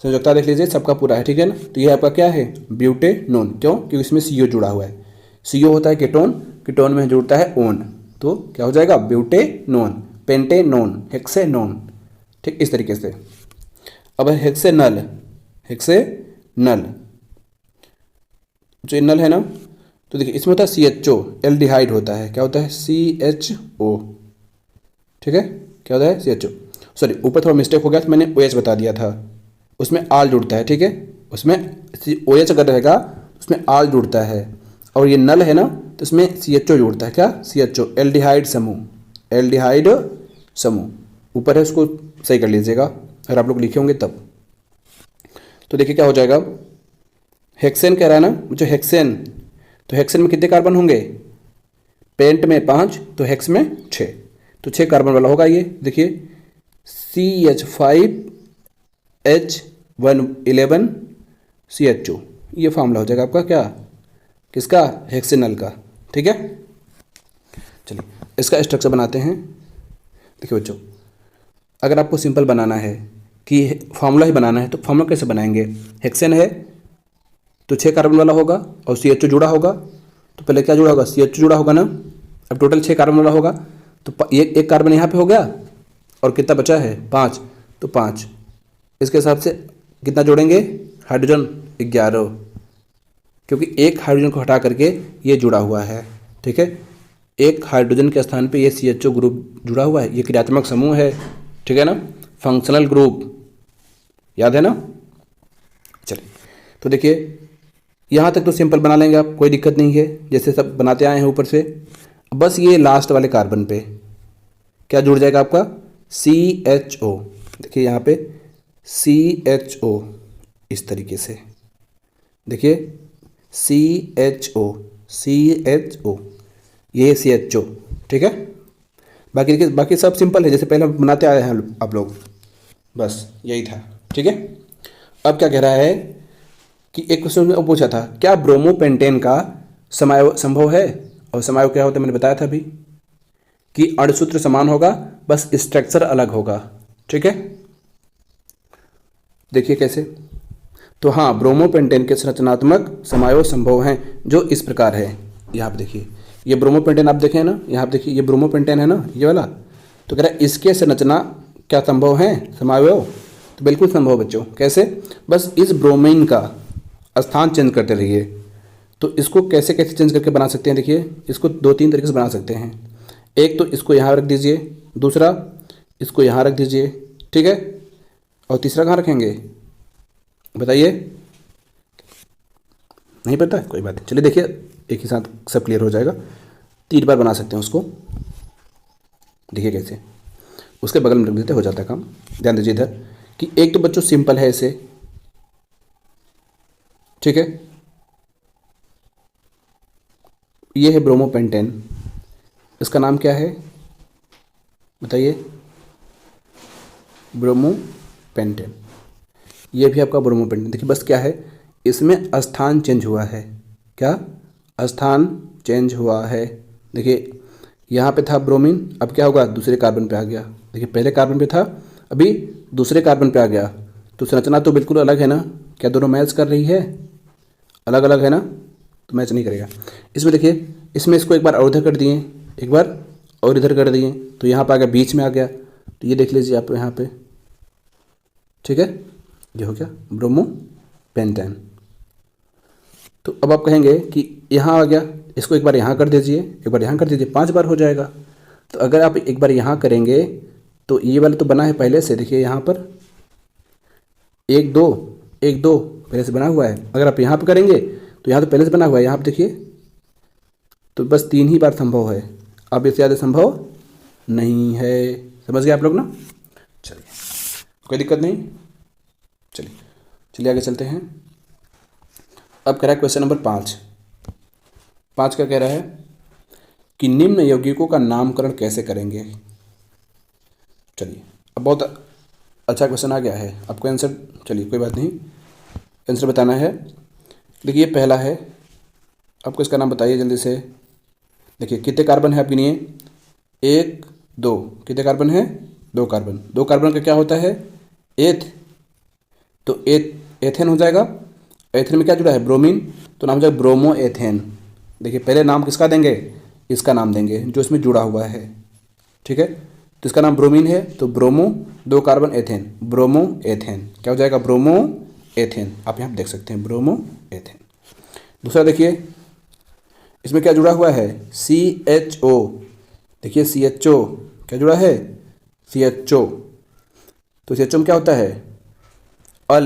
संयोजकता देख लीजिए सबका पूरा है, ठीक है ना। तो ये आपका क्या है? ब्यूटेनोन। क्यों? क्योंकि इसमें CO जुड़ा हुआ है, CO होता है कीटोन, कीटोन में जुड़ता है ओन, तो क्या हो जाएगा? ब्यूटेनोन, पेंटेनोन, हेक्सेनोन, ठीक इस तरीके से। अब हेक्सेनल, हेक्सेनल जो नल है ना, तो देखिए इसमें होता है CHO, एल्डिहाइड होता है, क्या होता है? CHO, ठीक है, क्या होता है? CHO। सॉरी ऊपर थोड़ा मिस्टेक हो गया तो मैंने OH बता दिया था, उसमें आल जुड़ता है, ठीक है, उसमें OH अगर रहेगा उसमें आल जुड़ता है, और ये नल है ना तो इसमें CHO जुड़ता है, क्या? CHO, एल्डिहाइड समूह, एल्डिहाइड समूह ऊपर है, उसको सही कर लीजिएगा अगर आप लोग लिखे होंगे तब। तो देखिए क्या हो जाएगा? हेक्सेन कह रहा है ना, जो हेक्सेन, तो हेक्सेन में कितने कार्बन होंगे? पेंट में 5, तो हेक्स में 6, तो 6 कार्बन वाला होगा ये। देखिए CH5H11CHO, ये फार्मूला हो जाएगा आपका, क्या? किसका? हेक्सेनल का, ठीक है। चलिए इसका स्ट्रक्चर बनाते हैं। देखिए बच्चों, अगर आपको सिंपल बनाना है कि फार्मूला ही बनाना है तो फार्मूला कैसे बनाएंगे? हेक्सेन है तो 6 कार्बन वाला होगा और CHO जुड़ा होगा, तो पहले क्या जुड़ा होगा? CHO जुड़ा होगा ना। अब टोटल 6 कार्बन वाला होगा, तो एक कार्बन यहाँ पे हो गया और कितना बचा है? 5, तो 5। इसके हिसाब से कितना जोड़ेंगे हाइड्रोजन 11, क्योंकि एक हाइड्रोजन को हटा करके ये जुड़ा हुआ है। ठीक है, एक हाइड्रोजन के स्थान पे ये CHO ग्रुप जुड़ा हुआ है, ये क्रियात्मक समूह है। ठीक है ना, फंक्शनल ग्रुप, याद है ना। चलिए तो देखिए यहाँ तक तो सिंपल बना लेंगे आप, कोई दिक्कत नहीं है, जैसे सब बनाते आए हैं ऊपर से। बस ये लास्ट वाले कार्बन पे क्या जुड़ जाएगा आपका CHO। देखिए यहाँ पे CHO इस तरीके से, देखिए CHO ये CHO। ठीक है, बाकी देखिए बाकी सब सिंपल है, जैसे पहले बनाते आए हैं आप लोग, बस यही था। ठीक है, अब क्या कह रहा है कि एक क्वेश्चन में पूछा था, क्या ब्रोमोपेंटेन का समाय संभव है। और समाय क्या होता है मैंने बताया था अभी, कि अणुसूत्र समान होगा, बस स्ट्रक्चर अलग होगा। ठीक है, देखिए कैसे, तो हाँ ब्रोमोपेंटेन के संरचनात्मक समायोग संभव हैं, जो इस प्रकार है। यहाँ पे देखिए ये ब्रोमोपेंटेन आप देखें ना, यहाँ पे देखिए ये ब्रोमोपेंटेन है ना ये वाला, तो कह रहा है इसके संरचना क्या संभव है समायोग, तो बिल्कुल संभव बच्चों। कैसे, बस इस ब्रोमीन का स्थान चेंज करते रहिए। तो इसको कैसे कैसे चेंज करके बना सकते हैं, देखिए इसको 2-3 तरीके से बना सकते हैं। एक तो इसको यहाँ रख दीजिए, दूसरा इसको यहाँ रख दीजिए। ठीक है, और तीसरा कहाँ रखेंगे बताइए, नहीं पता, कोई बात नहीं। चलिए देखिए एक ही साथ सब क्लियर हो जाएगा। 3 बार बना सकते हैं उसको, देखिए कैसे, उसके बगल में रख देते हो जाता है काम। ध्यान दीजिए इधर कि एक तो बच्चों सिंपल है इसे, ठीक है, ये है ब्रोमोपेंटेन, इसका नाम क्या है बताइए, ब्रोमोपेंटेन। ये भी आपका ब्रोमोपेंटेन। देखिए बस क्या है, इसमें स्थान चेंज हुआ है, क्या स्थान चेंज हुआ है। देखिए यहाँ पे था ब्रोमीन, अब क्या होगा दूसरे कार्बन पे आ गया। देखिए पहले कार्बन पे था, अभी दूसरे कार्बन पे आ गया, तो संरचना तो बिल्कुल अलग है ना। क्या दोनों मैच कर रही है, अलग अलग है ना, तो मैच नहीं करेगा। इसमें देखिए, इसमें इसको एक बार और इधर कर दिए, एक बार और इधर कर दिए, तो यहाँ पर आ गया, बीच में आ गया। तो ये देख लीजिए आप यहाँ पे, ठीक है, ये हो गया ब्रोमोपेंटेन। तो अब आप कहेंगे कि यहाँ आ गया, इसको एक बार यहाँ कर दीजिए, एक बार यहाँ कर दीजिए, 5 बार हो जाएगा। तो अगर आप एक बार यहाँ करेंगे तो ये वाला तो बना है पहले से, देखिए यहाँ पर 1 2 1 2 पहले से बना हुआ है। अगर आप यहाँ पर करेंगे तो यहाँ तो पहले से बना हुआ है, यहाँ पर देखिए, तो बस 3 ही बार संभव है, अब इससे ज़्यादा संभव नहीं है। समझ गए आप लोग ना। चलिए कोई दिक्कत नहीं, चलिए आगे चलते हैं। अब कह रहा है क्वेश्चन नंबर 5 क्या कह रहा है कि निम्न यौगिकों का नामकरण कैसे करेंगे। चलिए अब बहुत अच्छा क्वेश्चन आ गया है, आपको आंसर, चलिए कोई बात नहीं, आंसर बताना है। देखिए पहला है, आपको इसका नाम बताइए जल्दी से। देखिए कितने कार्बन है आप गिनिए, 1 2, कितने कार्बन है, 2 कार्बन। 2 कार्बन का क्या होता है एथ, तो एथेन हो जाएगा। एथेन में क्या जुड़ा है ब्रोमीन, तो नाम हो जाएगा ब्रोमो एथेन। देखिए पहले नाम किसका देंगे, इसका नाम देंगे जो इसमें जुड़ा हुआ है। ठीक है, तो इसका नाम ब्रोमीन है, तो bromo 2 carbon ethane, bromo ethane क्या हो जाएगा, ब्रोमो एथेन। आप यहाँ देख सकते हैं ब्रोमो एथेन। दूसरा देखिए इसमें क्या जुड़ा हुआ है, CHO। देखिए CHO क्या जुड़ा है, CHO, तो CHO में क्या होता है, अल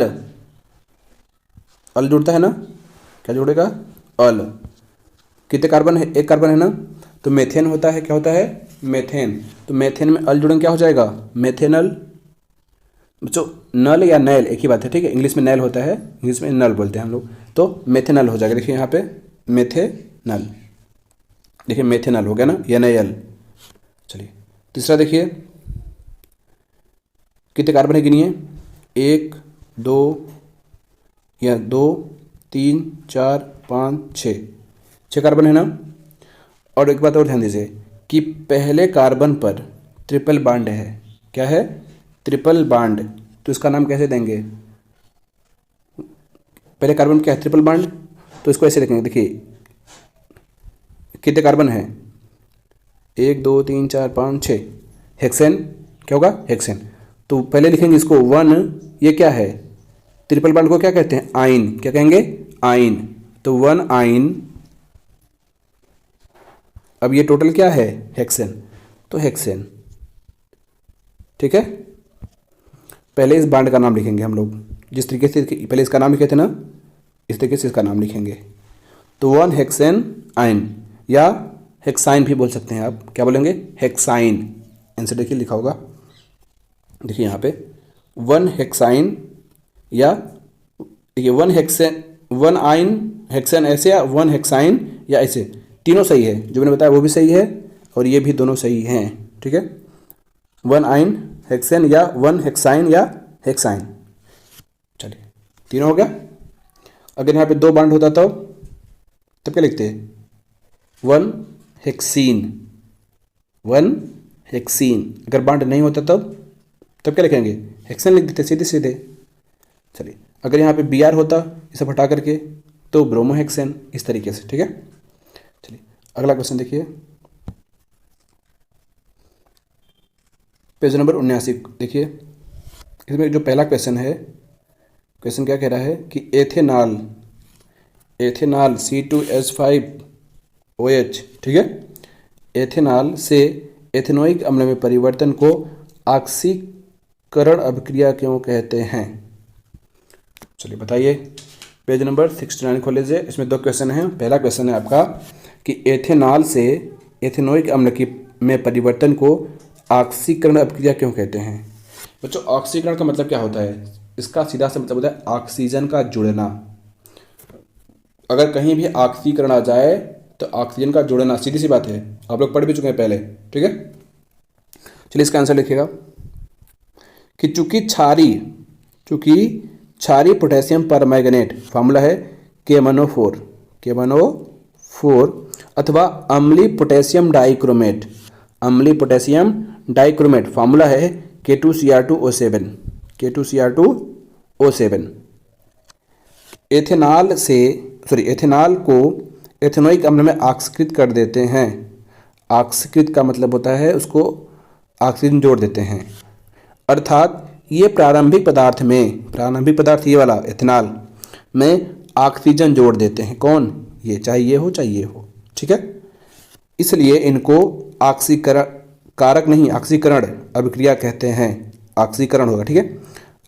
जुड़ता है ना, क्या जुड़ेगा, अल। कितने कार्बन है, 1 कार्बन है ना, तो मेथेन होता है, क्या होता है, मेथेन। तो मेथेन में अल जुड़ेंगे क्या हो जाएगा, मेथेनल। बच्चों नल या नैल एक ही बात है, ठीक है, इंग्लिश में नैल होता है, इंग्लिश में नल बोलते हैं हम लोग, तो मेथेनल हो जाएगा। देखिए यहाँ पे मेथेनल, देखिए मेथेनल हो गया ना, NaL। चलिए तीसरा देखिए कितने कार्बन है गिनिए, 1 2 या 2 3 4 5 6 कार्बन है ना। और एक बात और ध्यान दीजिए कि पहले कार्बन पर ट्रिपल बॉन्ड है, क्या है, ट्रिपल बॉन्ड, तो इसका नाम कैसे देंगे, पहले कार्बन क्या है, ट्रिपल बॉन्ड, तो इसको ऐसे लिखेंगे। देखिए कितने कार्बन है, 1 2 3 4 5 6, हेक्सेन क्या होगा, हेक्सेन। तो पहले लिखेंगे इसको 1, ये क्या है, ट्रिपल बॉन्ड को क्या कहते हैं, आइन, क्या कहेंगे, आइन। तो 1 आइन। अब ये टोटल क्या है, हेक्सेन, तो हेक्सेन, ठीक है। पहले इस बॉन्ड का नाम लिखेंगे हम लोग, जिस तरीके से पहले इसका नाम लिखे थे ना, इस तरीके से इसका नाम लिखेंगे। तो 1 हेक्सेन आइन, या हेक्साइन भी बोल सकते हैं आप, क्या बोलेंगे, हेक्साइन। आंसर देखिए लिखा होगा, देखिए यहाँ पे 1 हेक्साइन, या देखिए 1 हेक्सेन, 1 आइन हेक्सेन ऐसे, या 1 हेक्साइन या ऐसे, तीनों सही है, जो मैंने बताया वो भी सही है और ये भी दोनों सही हैं, ठीक है। 1 आइन हेक्सेन या 1 हेक्साइन या हेक्साइन, चलिए तीनों हो गया। अगर यहाँ पे 2 बॉन्ड होता तब क्या लिखते हैं, 1 हेक्सीन, 1 हेक्सीन। अगर बॉन्ड नहीं होता तब क्या लिखेंगे, हेक्सेन लिख देते सीधे सीधे। चलिए अगर यहाँ पे बी आर होता इसे हटा करके तो ब्रोमो हेक्सेन, इस तरीके से, ठीक है। चलिए अगला क्वेश्चन देखिए, पेज नंबर 79 देखिए। इसमें जो पहला क्वेश्चन है, क्वेश्चन क्या कह रहा है कि एथेनॉल C2H5OH, ठीक है, एथेनॉल से एथेनोइक अम्ल में परिवर्तन को ऑक्सीकरण अभिक्रिया क्यों कहते हैं। चलिए बताइए, पेज नंबर 69 खोल लीजिए। इसमें 2 क्वेश्चन हैं। पहला क्वेश्चन है आपका कि एथेनॉल से एथेनोइक अम्ल में परिवर्तन को ऑक्सीकरण अभिक्रिया क्यों कहते हैं। बच्चों ऑक्सीकरण का मतलब क्या होता है, इसका सीधा सा मतलब होता है ऑक्सीजन का जुड़ना। अगर कहीं भी ऑक्सीकरण आ जाए तो ऑक्सीजन का जुड़ना, सीधी सी बात है, आप लोग पढ़ भी चुके हैं पहले, ठीक है। चलिए इसका आंसर लिखिएगा कि चूंकि क्षारीय पोटेशियम परमैंगनेट, फार्मूला है KMnO4 अथवा अम्लीय पोटेशियम डाइक्रोमेट, फार्मूला है K2Cr2O7। एथेनॉल को एथेनोइक अम्ल में ऑक्सीकृत कर देते हैं। ऑक्सीकृत का मतलब होता है उसको ऑक्सीजन जोड़ देते हैं, अर्थात ये प्रारंभिक पदार्थ ये वाला एथेनॉल में ऑक्सीजन जोड़ देते हैं। कौन, ये चाहे ये हो, ठीक है। इसलिए इनको ऑक्सीकरण अभिक्रिया कहते हैं। ऑक्सीकरण होगा, ठीक है,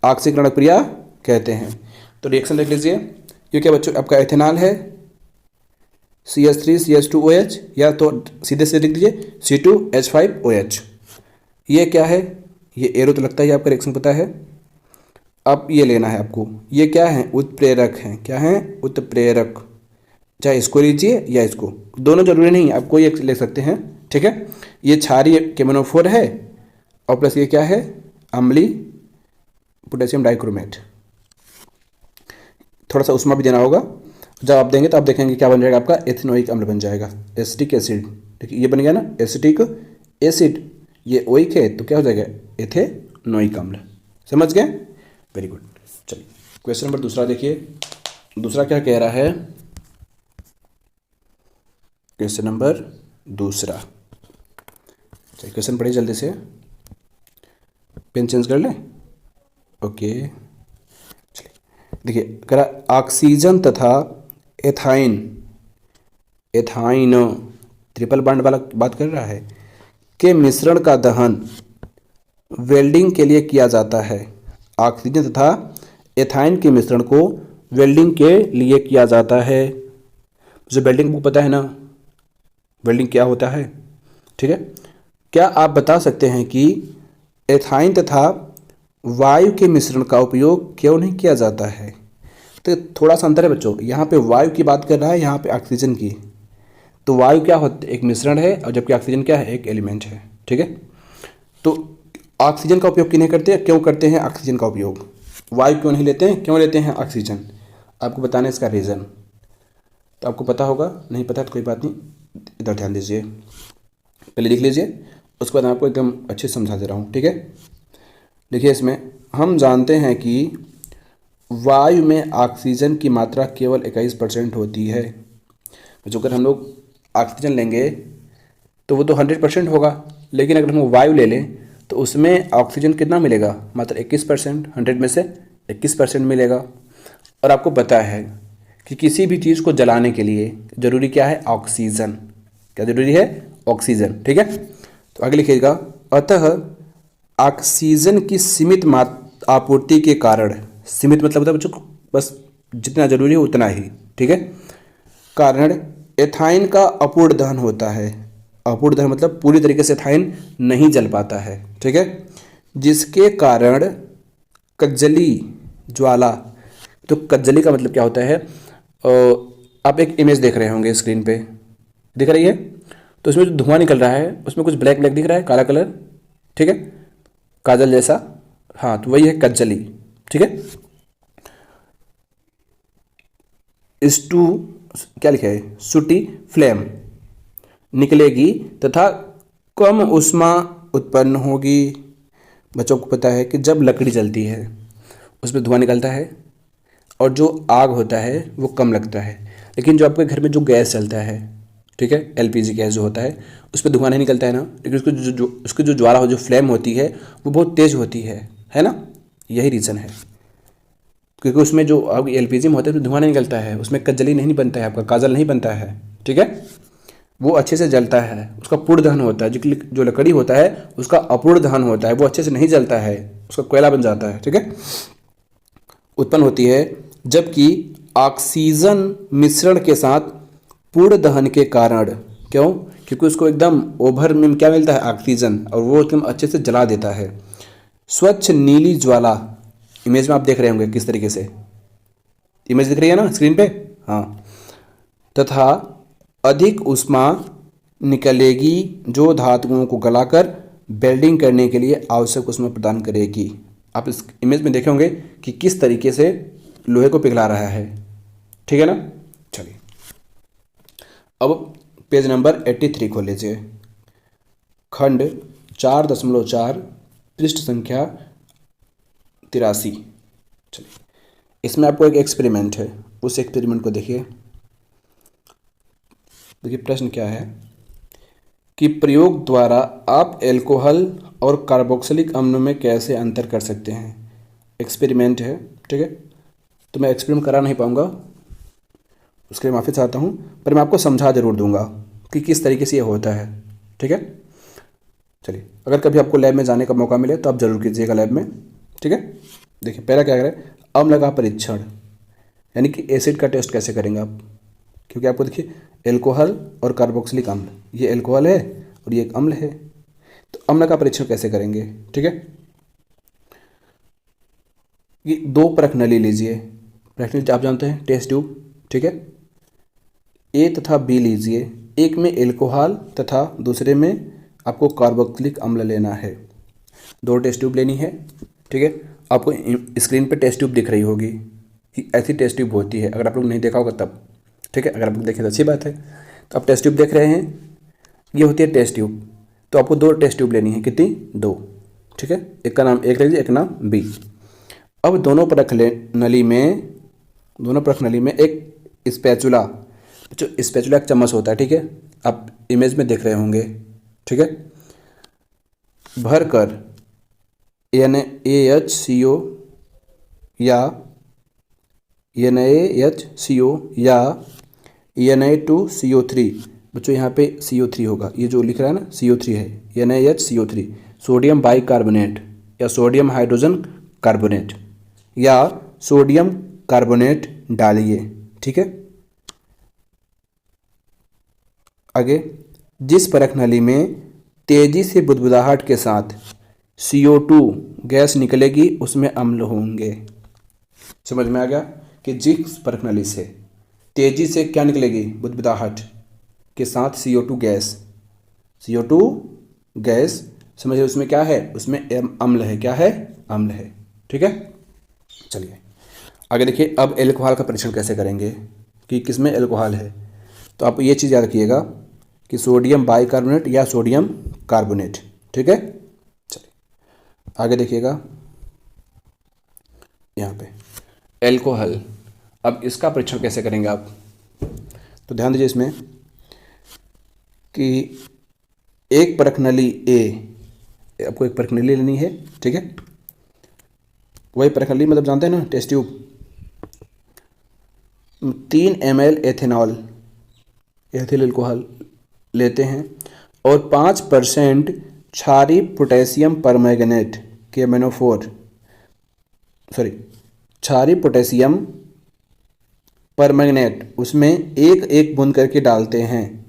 ऑक्सीकरण अभिक्रिया कहते हैं। तो रिएक्शन देख लीजिए, ये क्या बच्चों आपका एथेनॉल है CH3CH2OH, या तो सीधे से लिख दीजिए C2H5OH। ये क्या है, ये एरो तो लगता है, आपका रिएक्शन पता है। अब ये लेना है आपको, ये क्या है, उत्प्रेरक हैं। क्या है, उत्प्रेरक। चाहे इसको लीजिए या इसको, दोनों जरूरी नहीं, आप कोई एक ले सकते हैं, ठीक है। ये क्षारीय KMnO4 है और प्लस ये क्या है, अम्लीय पोटेशियम डाइक्रोमेट। थोड़ा सा उष्मा भी देना होगा, जब आप देंगे तो आप देखेंगे क्या बन जाएगा, आपका एथेनोइक अम्ल बन जाएगा, एसिटिक एसिड। देखिए ये बन गया ना एसिटिक एसिड, ये ओइक है तो क्या हो जाएगा, एथेनोइक अम्ल। समझ गए, वेरी गुड। चलिए क्वेश्चन नंबर दूसरा देखिए, दूसरा क्या कह रहा है, क्वेश्चन नंबर दूसरा। चलिए क्वेश्चन पढ़िए जल्दी से, पेन चेंज कर लें, ओके। चलिए देखिए, कह रहा ऑक्सीजन तथा एथाइन ट्रिपल बॉन्ड वाला बात कर रहा है, के मिश्रण का दहन वेल्डिंग के लिए किया जाता है। ऑक्सीजन तथा एथाइन के मिश्रण को वेल्डिंग के लिए किया जाता है। मुझे वेल्डिंग बुक पता है ना, वेल्डिंग क्या होता है, ठीक है। क्या आप बता सकते हैं कि एथाइन तथा वायु के मिश्रण का उपयोग क्यों नहीं किया जाता है। तो थोड़ा सा अंतर है बच्चों, यहाँ पे वायु की बात कर रहा है, यहाँ पे ऑक्सीजन की। तो वायु क्या होता है, एक मिश्रण है, और जबकि ऑक्सीजन क्या है, एक एलिमेंट है, ठीक है। तो ऑक्सीजन का उपयोग क्यों नहीं करते, क्यों करते हैं ऑक्सीजन का उपयोग, वायु क्यों नहीं लेते हैं, क्यों लेते हैं ऑक्सीजन, आपको बताना है इसका रीज़न। तो आपको पता होगा, नहीं पता तो कोई बात नहीं, इधर ध्यान दीजिए, पहले लिख लीजिए, उसके बाद आपको एकदम अच्छे से समझा दे रहा हूँ, ठीक है। देखिए इसमें हम जानते हैं कि वायु में ऑक्सीजन की मात्रा केवल 21% होती है। जो अगर हम लोग ऑक्सीजन लेंगे तो वो तो 100% होगा, लेकिन अगर हम वायु ले लें तो उसमें ऑक्सीजन कितना मिलेगा, मात्र 21%, 100 में से 21% मिलेगा। और आपको पता है कि किसी भी चीज़ को जलाने के लिए ज़रूरी क्या है, ऑक्सीजन। क्या ज़रूरी है, ऑक्सीजन। ठीक है, तो आगे लिखिएगा, अतः ऑक्सीजन की सीमित आपूर्ति के कारण, सीमित मतलब होता है बच्चों बस जितना जरूरी हो उतना ही, ठीक है, कारण एथाइन का अपूर्ण दहन होता है। अपूर्ण दहन मतलब पूरी तरीके से एथाइन नहीं जल पाता है, ठीक है, जिसके कारण कज्जली ज्वाला। तो कज्जली का मतलब क्या होता है, आप एक इमेज देख रहे होंगे स्क्रीन पे, दिख रही है, तो उसमें जो धुआं निकल रहा है उसमें कुछ ब्लैक ब्लैक दिख रहा है, काला कलर, ठीक है, काजल जैसा, हाँ, तो वही है कज्जली। ठीक है, स्टू क्या लिखा है, सूटी फ्लेम निकलेगी तथा कम ऊष्मा उत्पन्न होगी। बच्चों को पता है कि जब लकड़ी जलती है उसमें धुआं निकलता है और जो आग होता है वो कम लगता है, लेकिन जो आपके घर में जो गैस चलता है, ठीक है, एलपीजी गैस जो होता है उस पर धुआं नहीं निकलता है ना, लेकिन उसकी जो ज्वाला हो, जो फ्लेम होती है वो बहुत तेज़ होती है ना, यही रीज़न है, क्योंकि उसमें जो अब एलपीजी में होता है तो धुआं नहीं निकलता है, उसमें कज्जली नहीं बनता है, आपका काजल नहीं बनता है, ठीक है, वो अच्छे से जलता है, उसका पूर्ण दहन होता है। जो लकड़ी होता है उसका अपूर्ण दहन होता है, वो अच्छे से नहीं जलता है, उसका कोयला बन जाता है, ठीक है, उत्पन्न होती है। जबकि ऑक्सीजन मिश्रण के साथ पूर्ण दहन के कारण, क्यों, क्योंकि उसको एकदम ओभर में क्या मिलता है, ऑक्सीजन, और वो एकदम अच्छे से जला देता है। स्वच्छ नीली ज्वाला, इमेज में आप देख रहे होंगे किस तरीके से, इमेज दिख रही है ना स्क्रीन पे, हाँ, तथा अधिक ऊष्मा निकलेगी जो धातुओं को गलाकर वेल्डिंग करने के लिए आवश्यक ऊष्मा प्रदान करेगी। आप इस इमेज में देखे होंगे कि किस तरीके से लोहे को पिघला रहा है, ठीक है ना। चलिए अब पेज नंबर 83 खोल लीजिए, खंड 4.4 पृष्ठ संख्या 83। चलिए इसमें आपको एक एक्सपेरिमेंट है, उस एक्सपेरिमेंट को देखिए। देखिए प्रश्न क्या है कि प्रयोग द्वारा आप एल्कोहल और कार्बोक्सिलिक अम्ल में कैसे अंतर कर सकते हैं। एक्सपेरिमेंट है, ठीक है, तो मैं एक्सपेरिमेंट करा नहीं पाऊँगा, उसके लिए माफ़ी चाहता हूँ, पर मैं आपको समझा जरूर दूंगा कि किस तरीके से ये होता है, ठीक है। चलिए अगर कभी आपको लैब में जाने का मौका मिले तो आप जरूर कीजिएगा लैब में, ठीक है। देखिए पहला क्या करें, अम्ल का परीक्षण, यानी कि एसिड का टेस्ट कैसे करेंगे आप, क्योंकि आपको देखिए एल्कोहल और कार्बोक्सिलिक अम्ल, ये एल्कोहल है और ये एक अम्ल है, तो अम्ल का परीक्षण कैसे करेंगे, ठीक है। ये दो परख नली लीजिए, परख नली आप जानते हैं, टेस्ट ट्यूब, ठीक है, ए तथा बी लीजिए, एक में एल्कोहल तथा दूसरे में आपको कार्बोक्सिलिक अम्ल लेना है। दो टेस्ट ट्यूब लेनी है, ठीक है, आपको स्क्रीन पे टेस्ट ट्यूब दिख रही होगी, ऐसी टेस्ट ट्यूब होती है, अगर आप लोग नहीं देखा होगा तब, ठीक है, अगर आप लोग देखें तो अच्छी बात है। तो आप टेस्ट ट्यूब देख रहे हैं, ये होती है टेस्ट ट्यूब, तो आपको दो टेस्ट ट्यूब लेनी है, कितनी, दो, ठीक है, एक का नाम एक लीजिए, एक नाम बी। अब दोनों परख नली में एक स्पैचुला, जो स्पैचुला एक चम्मच होता है, ठीक है, आप इमेज में देख रहे होंगे, ठीक है, भर कर NaHCO या NaHCO या Na2CO3, बच्चों यहाँ पे CO3 होगा, ये जो लिख रहा है ना CO3 है, NaHCO3, सोडियम बाइकार्बोनेट या सोडियम हाइड्रोजन कार्बोनेट या सोडियम कार्बोनेट डालिए, ठीक है। आगे, जिस परख नली में तेजी से बुदबुदाहट के साथ CO2 गैस निकलेगी उसमें अम्ल होंगे। समझ में आ गया कि जिस परख नली से तेजी से क्या निकलेगी, बुदबुदाहट के साथ CO2 गैस, समझिए उसमें क्या है, उसमें अम्ल है, क्या है, अम्ल है, ठीक है। चलिए आगे देखिए, अब एल्कोहल का परीक्षण कैसे करेंगे कि किसमें एल्कोहल है, तो आप ये चीज़ याद रखिएगा कि सोडियम बाइकार्बोनेट या सोडियम कार्बोनेट, ठीक है। चलिए आगे देखिएगा, यहाँ पे एल्कोहल, अब इसका परीक्षण कैसे करेंगे आप, तो ध्यान दीजिए इसमें कि एक परख नली ए आपको एक परखनली लेनी है, ठीक है। वही परखनली मतलब जानते हैं ना, test tube. 3 ml ethanol, ethyl alcohol लेते हैं और 5% क्षारीय पोटेशियम परमैंगनेट KMnO4, सॉरी क्षारीय पोटेशियम परमैंगनेट उसमें एक बूंद करके डालते हैं।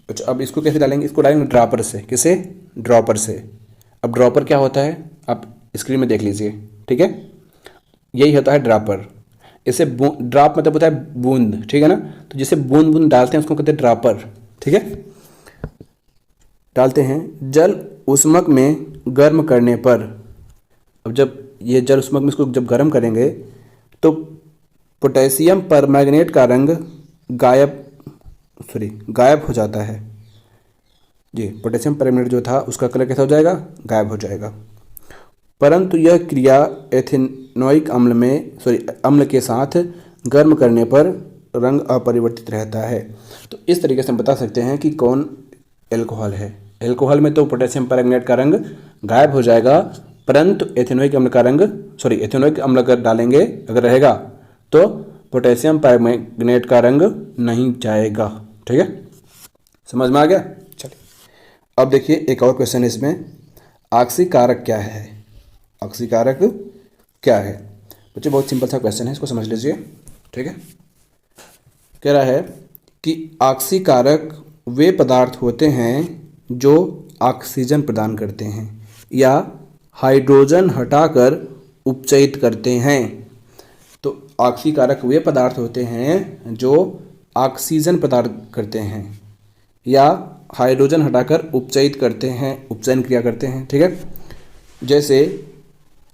अच्छा, अब इसको कैसे डालेंगे? इसको डालेंगे ड्रॉपर से। किसे? ड्रॉपर से। अब ड्रॉपर क्या होता है आप स्क्रीन में देख लीजिए, ठीक है। यही होता है ड्रॉपर। इसे ड्रॉप मतलब होता है बूंद, ठीक है ना। तो जिसे बूंद बूंद डालते हैं उसको कहते हैं ड्रॉपर, ठीक है। डालते हैं जल उष्मक में गर्म करने पर। अब जब ये जल उष्मक में इसको जब गर्म करेंगे तो पोटेशियम परमैंगनेट का रंग गायब हो जाता है जी। पोटेशियम परमैंगनेट जो था उसका कलर कैसा हो जाएगा? गायब हो जाएगा। परंतु यह क्रिया एथेनोइक अम्ल के साथ गर्म करने पर रंग अपरिवर्तित रहता है। तो इस तरीके से हम बता सकते हैं कि कौन एल्कोहल है। एल्कोहल में तो पोटेशियम परमैंगनेट का रंग गायब हो जाएगा, परंतु एथेनोइक अम्ल अगर डालेंगे, अगर रहेगा तो पोटेशियम परमैंगनेट का रंग नहीं जाएगा, ठीक है। समझ में आ गया? चलिए अब देखिए एक और क्वेश्चन है इसमें, ऑक्सीकारक क्या है? ऑक्सीकारक क्या है बच्चे? बहुत सिंपल सा क्वेश्चन है, इसको समझ लीजिए, ठीक है। कह रहा है कि ऑक्सीकारक वे पदार्थ होते हैं जो ऑक्सीजन प्रदान करते हैं या हाइड्रोजन हटाकर उपचयित करते हैं। तो ऑक्सीकारक वे पदार्थ होते हैं जो ऑक्सीजन प्रदान करते हैं या हाइड्रोजन हटाकर उपचयित करते हैं, उपचयन क्रिया करते हैं, ठीक है। जैसे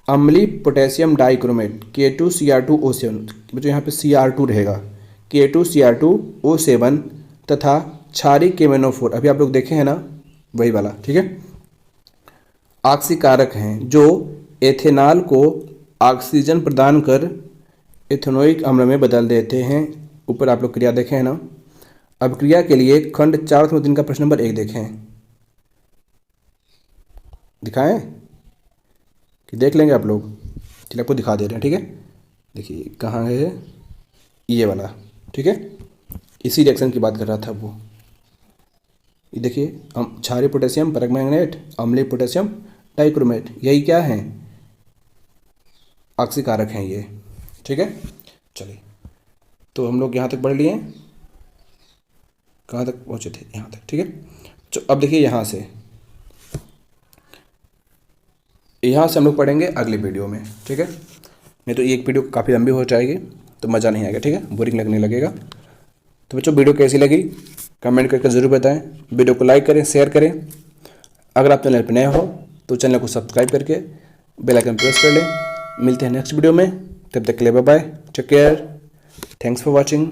अम्लीय पोटेशियम डाइक्रोमेट K2Cr2O7, बच्चों यहाँ पे Cr2 रहेगा, K2Cr2O7 तथा क्षारीय KMnO4, अभी आप लोग देखे हैं ना वही वाला, ठीक है। ऑक्सीकारक हैं जो एथेनॉल को ऑक्सीजन प्रदान कर एथेनोइक अम्ल में बदल देते हैं। ऊपर आप लोग क्रिया देखे हैं ना। अब क्रिया के लिए खंड 4/3 का प्रश्न नंबर 1 देखें, दिखाएं कि देख लेंगे आप लोग? चलिए आपको दिखा दे रहे हैं, ठीक है। देखिए कहाँ है ये वाला, ठीक है। इसी रिएक्शन की बात कर रहा था वो। ये देखिए क्षारीय पोटेशियम परमैंगनेट, अम्लीय पोटेशियम डाइक्रोमेट, यही क्या है? ऑक्सीकारक हैं ये, ठीक है। चलिए तो हम लोग यहाँ तक पढ़ लिए, कहाँ तक पहुँचे थे? यहाँ तक, ठीक है। तो अब देखिए यहाँ से हम लोग पढ़ेंगे अगली वीडियो में, ठीक है। नहीं तो एक वीडियो काफ़ी लंबी हो जाएगी तो मज़ा नहीं आएगा, ठीक है, बोरिंग लगने लगेगा। तो बच्चों वीडियो कैसी लगी कमेंट करके ज़रूर बताएं। वीडियो को लाइक करें, शेयर करें। अगर आप चैनल पर नए हो तो चैनल को सब्सक्राइब करके बेल आइकन प्रेस कर लें। मिलते हैं नेक्स्ट वीडियो में, तब तक के लिए bye bye, take care, thanks for watching.